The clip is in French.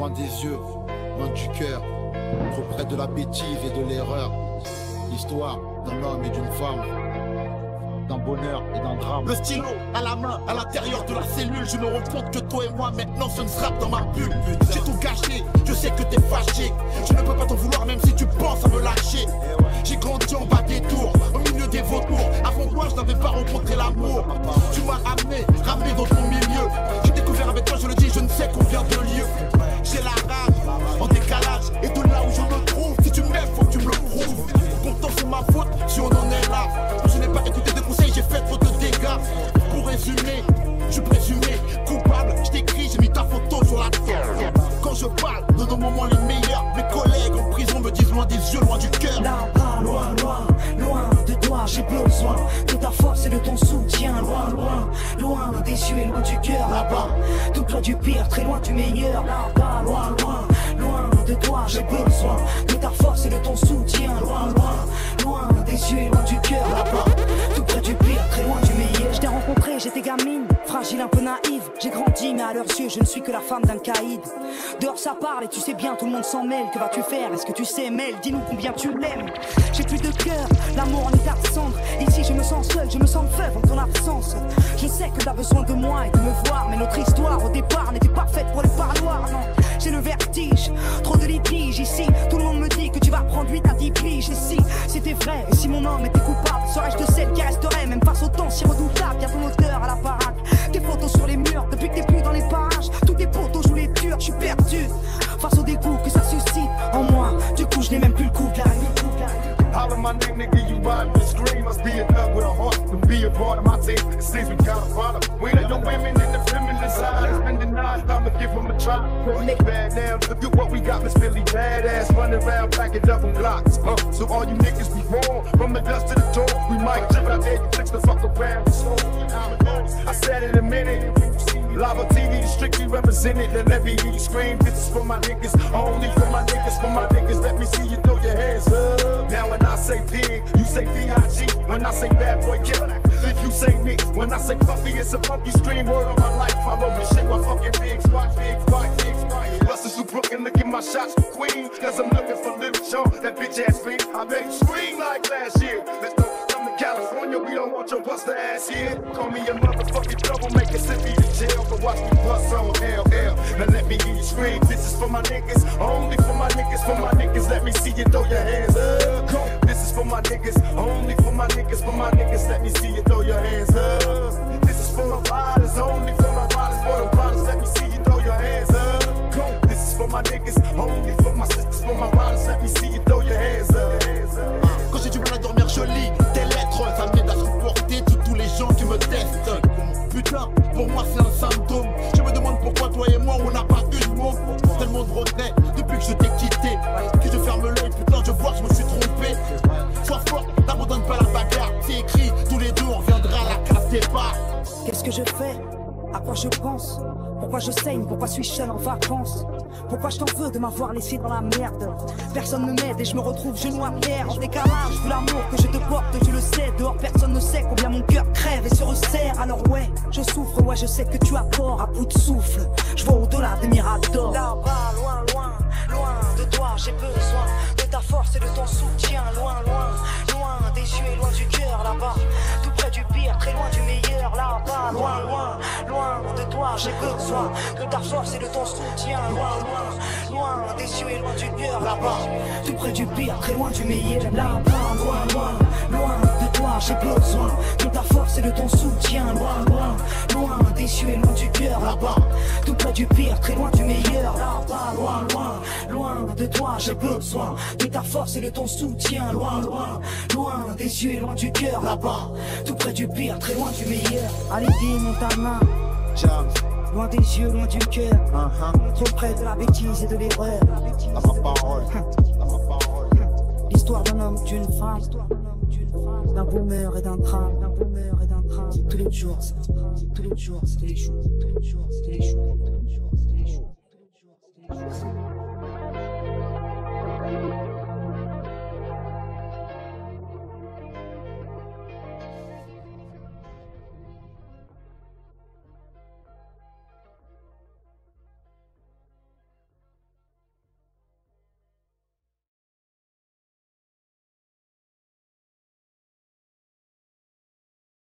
loin des yeux, loin du cœur, trop près de la bêtise et de l'erreur. L'histoire d'un homme et d'une femme, d'un bonheur et d'un drame. Le stylo à la main, à l'intérieur de la cellule, je me rends compte que toi et moi maintenant ce ne sera dans ma bulle. J'ai tout gâché, je sais que t'es fâché. Je ne peux pas t'en vouloir même si tu penses à me lâcher. J'ai grandi en bas des tours, au milieu des vautours. Avant toi je n'avais pas rencontré l'amour. Tu m'as ramené dans ton milieu. J'ai découvert avec toi, je le dis, je ne sais combien de lieux. J'ai la rage, en décalage, et de là où je me trouve, si tu m'aimes faut que tu me le prouves. Pourtant c'est ma faute si on en est là. Je n'ai pas écouté de conseils, j'ai fait trop de dégâts. Pour résumer, je suis présumé coupable. Je t'écris, j'ai mis ta photo sur la terre. Quand je parle de nos moments les meilleurs, mes collègues en prison me disent loin des yeux, loin du cœur. Là-bas, loin, loin, loin de toi, j'ai besoin de ta force et de ton soutien. Loin, loin, loin des yeux et loin du cœur. Là-bas, tout près du pire, très loin du meilleur. Là-bas, loin, loin, loin de toi, j'ai besoin de ta force et de ton soutien. Loin, loin, loin des yeux et loin du cœur. Là-bas, tout près du pire, très loin du meilleur. Je t'ai rencontré, j'étais gamine, fragile, un peu naïve. J'ai grandi, mais à leurs yeux, je ne suis que la femme d'un caïd. Dehors ça parle et tu sais bien, tout le monde s'en mêle. Que vas-tu faire? Est-ce que tu sais, Mel? Dis-nous combien tu l'aimes. J'ai plus de cœur, l'amour en état de cendre. Ici je me sens seul, je me sens veuve en ton absence. Je sais que t'as besoin de moi et de me voir, mais notre histoire au départ n'était pas faite pour les parloirs, non. J'ai le vertige, trop de litiges ici. Tout le monde me dit que tu vas prendre 8 à 10 piges. Et si c'était vrai, et si mon homme était coupable, serais-je de celle qui resterait même face au temps si redoutable? Y'a ton odeur à la baraque, tes photos sur les murs. Depuis que t'es plus dans les parages, tous tes potos jouent les durs. Je suis perdu face au dégoût que ça suscite en moi. Du coup je n'ai même plus le coup de la rue. Holler my name, nigga, you riding the screen. Must be a thug with a heart to be a part of my team. It seems we got a problem. We let the women in the feminine side. It's been denied, I'ma give them a try. Bad now, look at what we got, Miss Billy badass. Running around packing double blocks. So all you niggas be wrong. From the dust to the door, we might trip out there, you fix the fuck around. So, I said in a minute. Live on TV, strictly represented. And let me hear you scream. This is for my niggas, only for my niggas, for my niggas. Let me see you throw your hands up. Now when I say pig, you say B.I.G. When I say bad boy killer, if you say me. When I say puffy, it's a funky stream. Word on my life, I'm over shit. My fucking big spot, big spot, big spot. Busters through Brooklyn, look at my shots for Queen. Cause I'm looking for Little Sean, that bitch ass fiend. I made you scream like last year. Let's go. California, we don't want your buster ass here. Call me a motherfucking troublemaker, send me to jail, but watch me bust on hell. Now let me hear you scream. This is for my niggas, only for my niggas, for my niggas. Let me see you throw your hands up. This is for my niggas, only for my niggas, for my niggas. Let me see you throw your hands up. This is for my riders, only for my riders, for the riders. Let me see you throw your hands up. This is for my niggas, only for my sisters, for my riders. Let me see you throw your hands up. Quand j'ai du mal à dormir, je lis tes lettres, ça m'aide à supporter tous les gens qui me testent. Putain, pour moi c'est un symptôme. Je me demande pourquoi toi et moi on n'a pas eu de mots. Tellement de regrets depuis que je t'ai quitté. Que je ferme l'œil, putain, je vois que je me suis trompé. Sois fort, n'abandonne pas la bagarre. C'est écrit, tous les deux on reviendra à la case départ. Qu'est-ce que je fais? À quoi je pense? Pourquoi je saigne? Pourquoi suis-je seul en vacances? Pourquoi je t'en veux de m'avoir laissé dans la merde? Personne ne m'aide et je me retrouve genou à terre. En décalage, vu l'amour que je te porte, tu le sais. Dehors personne ne sait combien mon cœur crève et se resserre. Alors ouais, je souffre, ouais je sais que tu as tort. À bout de souffle, je vois au-delà des miradors. Là-bas, loin, loin, loin de toi, j'ai besoin de ta force et de ton soutien. Loin, loin, loin des yeux et loin du cœur. Là-bas, tout près du pire, très loin du meilleur. Là-bas, loin, loin, loin de toi, j'ai besoin de ta force et de ton soutien. Loin, loin, loin des yeux et loin du cœur. Là-bas, tout près du pire, très loin du meilleur. Là-bas, loin, loin, loin de toi, j'ai besoin de ta force et de ton soutien. Loin, loin, loin des yeux et loin du cœur. Là-bas, tout près du pire, très loin du meilleur. Là-bas, loin, loin, loin de toi, j'ai besoin de ta force et de ton soutien. Loin, loin, loin des yeux et loin du cœur. Là-bas, tout près du pire, très loin du meilleur. Allez, dis, mon ta main. Loin des yeux, loin du cœur. Trop près de la bêtise et de l'erreur. À ma parole, L'histoire d'un homme, d'une femme, d'un bonheur et d'un drame. C'est tous les jours, tous les jours, c'est les jours, tous les jours, c'est les jours, tous les jours, c'est les jours.